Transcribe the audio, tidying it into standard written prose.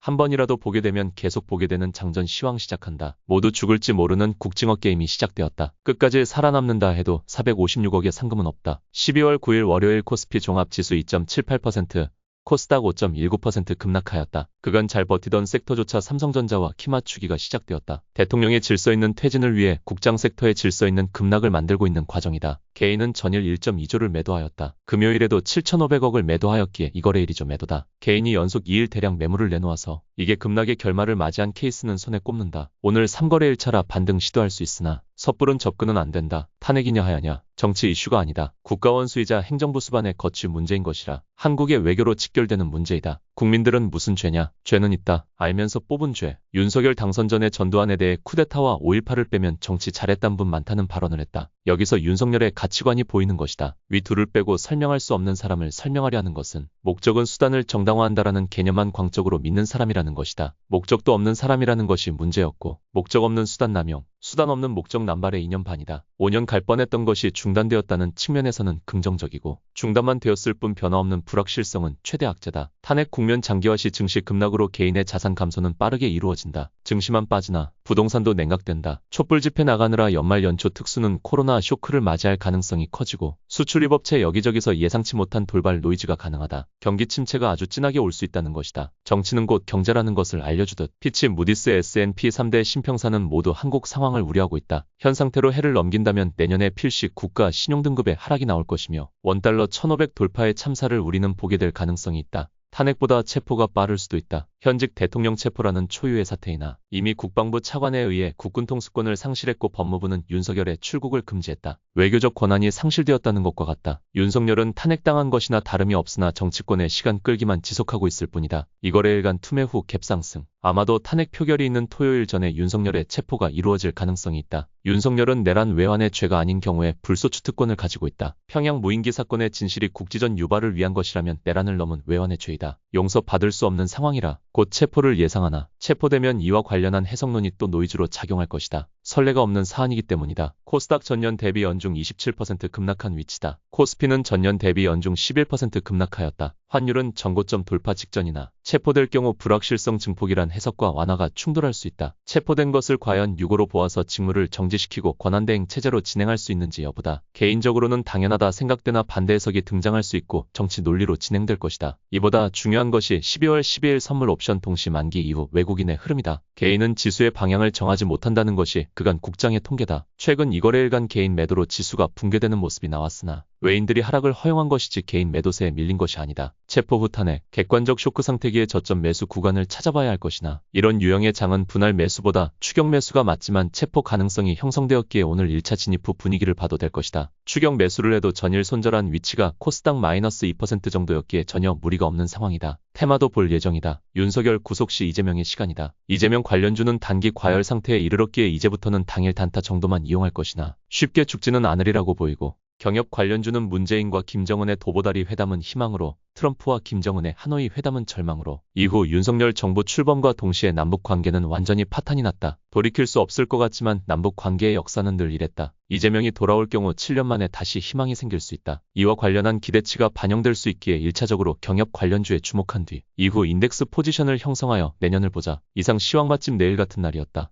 한 번이라도 보게 되면 계속 보게 되는 장전 시황 시작한다. 모두 죽을지 모르는 국징어 게임이 시작되었다. 끝까지 살아남는다 해도 456억의 상금은 없다. 12월 9일 월요일 코스피 종합지수 2.78%, 코스닥 5.19% 급락하였다. 그간 잘 버티던 섹터조차 삼성전자와 키 맞추기가 시작되었다. 대통령의 질서 있는 퇴진을 위해 국장 섹터의 질서 있는 급락을 만들고 있는 과정이다. 개인은 전일 1.2조를 매도하였다. 금요일에도 7,500억을 매도하였기에 이 거래일이죠. 매도다. 개인이 연속 2일 대량 매물을 내놓아서 이게 급락의 결말을 맞이한 케이스는 손에 꼽는다. 오늘 3거래일차라 반등 시도할 수 있으나 섣부른 접근은 안 된다. 탄핵이냐 하야냐. 정치 이슈가 아니다. 국가원수이자 행정부 수반의 거취 문제인 것이라 한국의 외교로 직결되는 문제이다. 국민들은 무슨 죄냐? 죄는 있다. 알면서 뽑은 죄. 윤석열 당선 전에 전두환에 대해 쿠데타와 5.18을 빼면 정치 잘했단 분 많다는 발언을 했다. 여기서 윤석열의 가치관이 보이는 것이다. 위 둘을 빼고 설명할 수 없는 사람을 설명하려 하는 것은 목적은 수단을 정당화한다라는 개념만 광적으로 믿는 사람이라는 것이다. 목적도 없는 사람이라는 것이 문제였고 목적 없는 수단 남용, 수단 없는 목적 남발의 이념반이다. 5년 갈 뻔했던 것이 중단되었다는 측면에서는 긍정적이고 중단만 되었을 뿐 변화 없는 불확실성은 최대 악재다. 탄핵 국면 장기화 시 증시 급락으로 개인의 자산 감소는 빠르게 이루어진다. 증시만 빠지나 부동산도 냉각된다. 촛불 집회 나가느라 연말 연초 특수는 코로나 쇼크를 맞이할 가능성이 커지고 수출 입업체 여기저기서 예상치 못한 돌발 노이즈가 가능하다. 경기 침체가 아주 진하게 올 수 있다는 것이다. 정치는 곧 경제라는 것을 알려주듯 피치, 무디스, S&P 3대 신평사는 모두 한국 상황을 우려하고 있다. 현 상태로 해를 넘긴다면 내년에 필시 국가 신용등급의 하락이 나올 것이며 원달러 1,500 돌파의 참사를 우리는 보게 될 가능성이 있다. 탄핵보다 체포가 빠를 수도 있다. 현직 대통령 체포라는 초유의 사태이나 이미 국방부 차관에 의해 국군 통수권을 상실했고 법무부는 윤석열의 출국을 금지했다. 외교적 권한이 상실되었다는 것과 같다. 윤석열은 탄핵당한 것이나 다름이 없으나 정치권의 시간 끌기만 지속하고 있을 뿐이다. 이거래일간 투매 후 갭상승. 아마도 탄핵 표결이 있는 토요일 전에 윤석열의 체포가 이루어질 가능성이 있다. 윤석열은 내란 외환의 죄가 아닌 경우에 불소추 특권을 가지고 있다. 평양 무인기 사건의 진실이 국지전 유발을 위한 것이라면 내란을 넘은 외환의 죄이다. 용서받을 수 없는 상황이라 곧 체포를 예상하나 체포되면 이와 관련한 해석론이 또 노이즈로 작용할 것이다. 선례가 없는 사안이기 때문이다. 코스닥 전년 대비 연중 27% 급락한 위치다. 코스피는 전년 대비 연중 11% 급락하였다. 환율은 전고점 돌파 직전이나 체포될 경우 불확실성 증폭이란 해석과 완화가 충돌할 수 있다. 체포된 것을 과연 유고로 보아서 직무를 정지시키고 권한대행 체제로 진행할 수 있는지 여부다. 개인적으로는 당연하다 생각되나 반대 해석이 등장할 수 있고 정치 논리로 진행될 것이다. 이보다 중요한 것이 12월 12일 선물 옵션 동시 만기 이후 외국인의 흐름이다. 개인은 지수의 방향을 정하지 못한다는 것이 그간 국장의 통계다. 최근 이거래일간 개인 매도로 지수가 붕괴되는 모습이 나왔으나 외인들이 하락을 허용한 것이지 개인 매도세에 밀린 것이 아니다. 체포 후 탄핵, 객관적 쇼크 상태기에 저점 매수 구간을 찾아봐야 할 것이나 이런 유형의 장은 분할 매수보다 추격 매수가 맞지만 체포 가능성이 형성되었기에 오늘 1차 진입 후 분위기를 봐도 될 것이다. 추격 매수를 해도 전일 손절한 위치가 코스닥 마이너스 2% 정도였기에 전혀 무리가 없는 상황이다. 테마도 볼 예정이다. 윤석열 구속 시 이재명의 시간이다. 이재명 관련주는 단기 과열 상태에 이르렀기에 이제부터는 당일 단타 정도만 이용할 것이나 쉽게 죽지는 않으리라고 보이고 경협 관련주는 문재인과 김정은의 도보다리 회담은 희망으로 트럼프와 김정은의 하노이 회담은 절망으로 이후 윤석열 정부 출범과 동시에 남북 관계는 완전히 파탄이 났다. 돌이킬 수 없을 것 같지만 남북 관계의 역사는 늘 이랬다. 이재명이 돌아올 경우 7년 만에 다시 희망이 생길 수 있다. 이와 관련한 기대치가 반영될 수 있기에 1차적으로 경협 관련주에 주목한 뒤 이후 인덱스 포지션을 형성하여 내년을 보자. 이상 시황 맛집 내일 같은 날이었다.